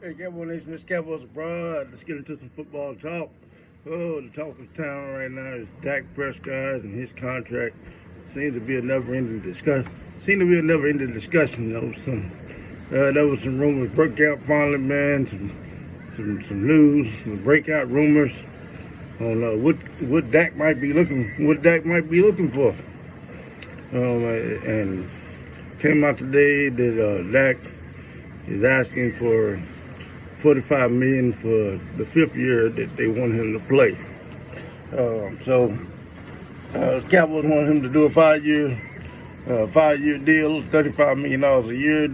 Hey, Cowboy Nation, this Cowboys Abroad. Let's get into some football talk. Oh, the talk of town right now is Dak Prescott and his contract. Seems to be a never-ending discussion. There was some rumors broke out finally, man. Some news, some breakout rumors on what Dak might be looking for. And came out today that Dak is asking for $45 million for the fifth year that they want him to play. Cowboys want him to do a five-year deal, $35 million a year.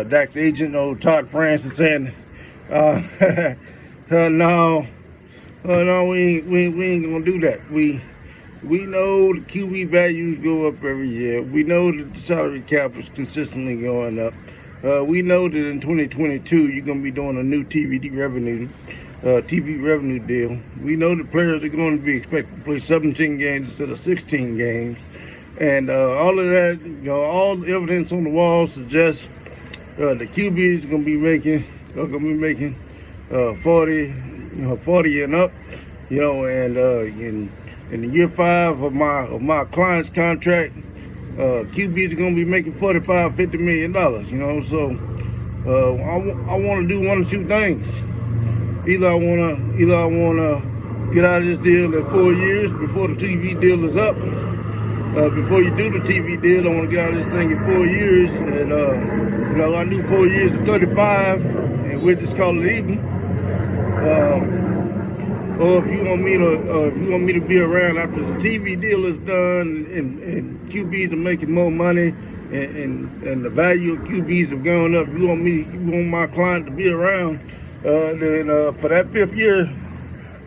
Dak's agent, old Todd Francis, saying, no, we ain't gonna do that. We know the QB values go up every year. We know that the salary cap is consistently going up. We know that in 2022 you're going to be doing a new TV revenue deal. We know the players are going to be expected to play 17 games instead of 16 games, and all of that, all the evidence on the wall suggests the QBs are going to be making 40 and up, and in the year 5 of my client's contract. QBs are going to be making $45-50 million, So I want to do one or two things. Either I want to get out of this deal in 4 years before the TV deal is up. Before you do the TV deal, I want to get out of this thing in 4 years, and I do 4 years of 35, and we'll just call it even. Or if you want me to be around after the TV deal is done and QBs are making more money and the value of QBs have gone up, you want my client to be around, then for that fifth year,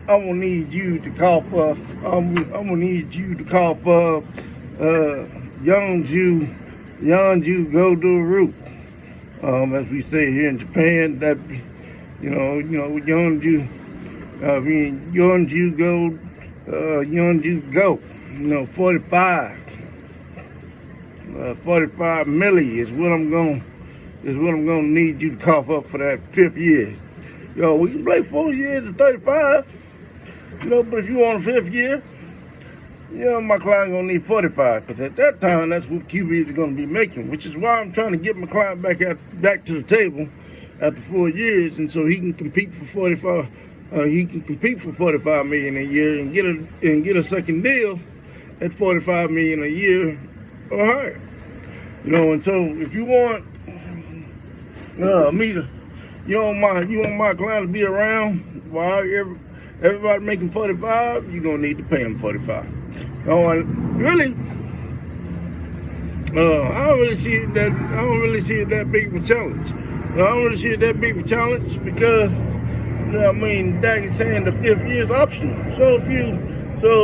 I'm gonna need you to call for young Jew go do a root. As we say here in Japan, that young Jew. Young Jew go. 45 milli is what I'm gonna need you to cough up for that fifth year. We can play 4 years at 35. But if you want a fifth year, my client gonna need 45, because at that time that's what QBs are gonna be making, which is why I'm trying to get my client back to the table after 4 years, and so he can compete for 45. He can compete for $45 million a year and get a second deal at $45 million a year or higher. And so if you want you want my client to be around while everybody making 45, you're gonna need to pay him 45. Really, I don't really see it that big of a challenge. I don't really see it that big of a challenge because. Dak is saying the fifth year is optional. So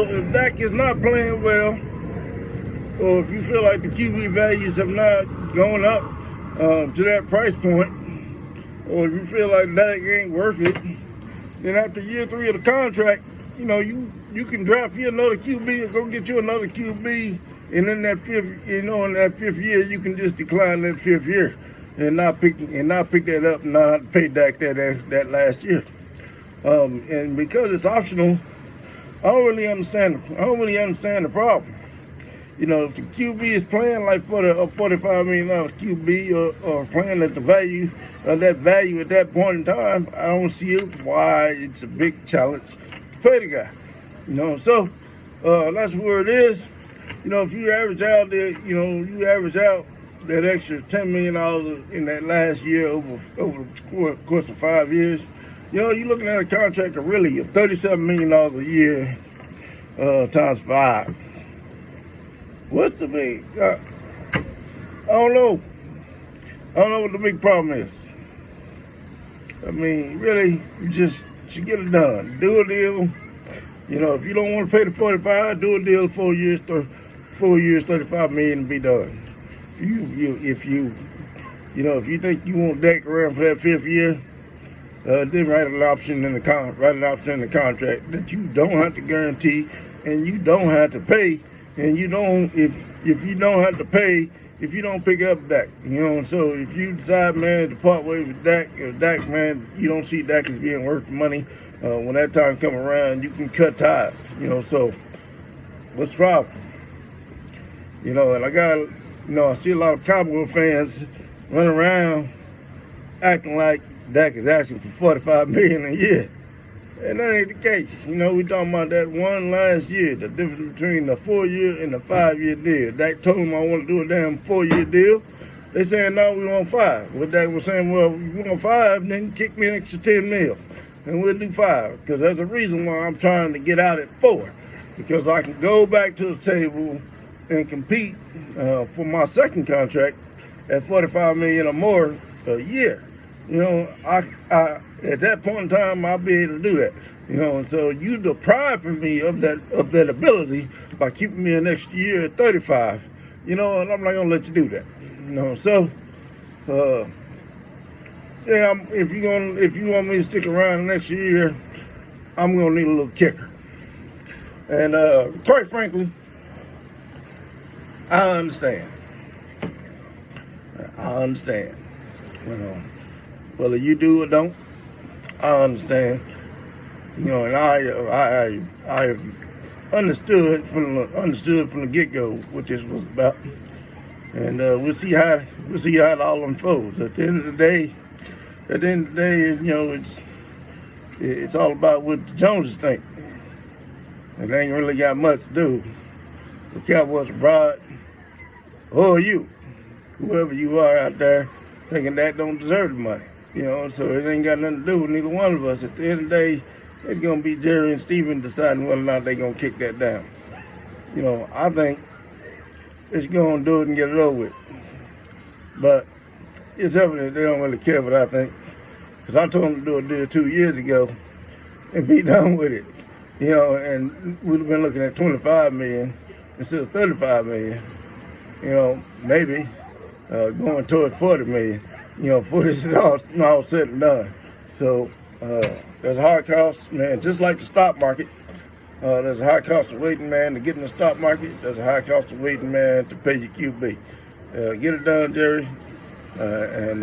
if Dak is not playing well, or if you feel like the QB values have not gone up to that price point, or if you feel like Dak ain't worth it, then after year 3 of the contract, you can draft you another QB and go get you another QB, and in that fifth year, you can just decline that fifth year and not pick that up and not have to pay Dak that last year. And because it's optional, I don't really understand the problem. If the QB is playing like for a $45 million QB or playing at the value at that point in time, I don't see why it's a big challenge to pay the guy. So that's where it is. If you average out that extra $10 million in that last year over the course of 5 years, you're looking at a contract of $37 million a year times 5. What's the big? I don't know. I don't know what the big problem is. Really, you just should get it done. Do a deal. If you don't want to pay the 45, do a deal 4 years, 35 million, and be done. If you think you want Dak around for that fifth year, then write an option in the contract that you don't have to guarantee and you don't have to pay. And if you don't have to pay, if you don't pick up Dak. You know, and so if you decide, man, to part ways with Dak, man, you don't see Dak as being worth the money. When that time come around, you can cut ties. You know, so what's the problem? You know, and I see a lot of Cowboy fans running around acting like Dak is asking for $45 million a year. And that ain't the case. You know, we talking about that one last year, the difference between the 4-year and the 5-year deal. Dak told them I want to do a damn 4-year deal. They saying, no, we want 5. Well, Dak was saying, well, if you want 5, then kick me an extra $10 million. And we'll do 5. Because there's a reason why I'm trying to get out at 4. Because I can go back to the table and compete for my second contract at $45 million or more a year. You know, I at that point in time, I'll be able to do that. You know, and so you deprive me of that ability by keeping me an extra year at 35. You know, and I'm not gonna let you do that. You know, so yeah, if you want me to stick around the next year, I'm gonna need a little kicker. And quite frankly, I understand. You know, whether you do or don't, I understand. You know, and I understood from the get-go what this was about, and we'll see how it all unfolds. At the end of the day, you know, it's all about what the Joneses think. And they ain't really got much to do. The Cowboys abroad, or you, whoever you are out there, thinking that don't deserve the money. You know, so it ain't got nothing to do with neither one of us. At the end of the day, it's going to be Jerry and Steven deciding whether or not they're going to kick that down. You know, I think it's going to do it and get it over with. But it's evident they don't really care what I think. Because I told them to do a deal 2 years ago and be done with it. You know, and we'd have been looking at $25 million instead of $35 million. You know, maybe going toward $40 million. You know, for this is all said and done. So there's a high cost, man, just like the stock market. There's a high cost of waiting, man, to get in the stock market. There's a high cost of waiting, man, to pay your QB. Get it done, Jerry. And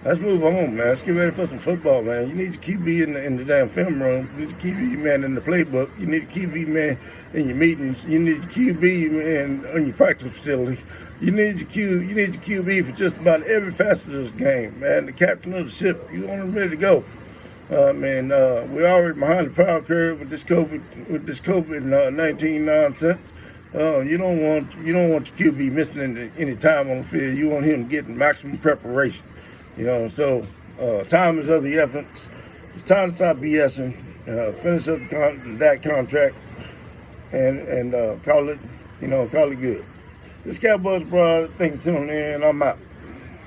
let's move on, man. Let's get ready for some football, man. You need your QB in the damn film room. You need your QB, man, in the playbook. You need your QB, man, in your meetings. You need your QB, man, on your practice facility. You need your QB for just about every facet of this game, man. The captain of the ship, you want him ready to go. Man, we're already behind the power curve with this COVID-19 nonsense. You don't want your QB missing any time on the field. You want him getting maximum preparation. You know, so time is of the essence. It's time to stop BSing. Finish up that contract and call it good. This Cowboys, bro, thank you for tuning in. I'm out.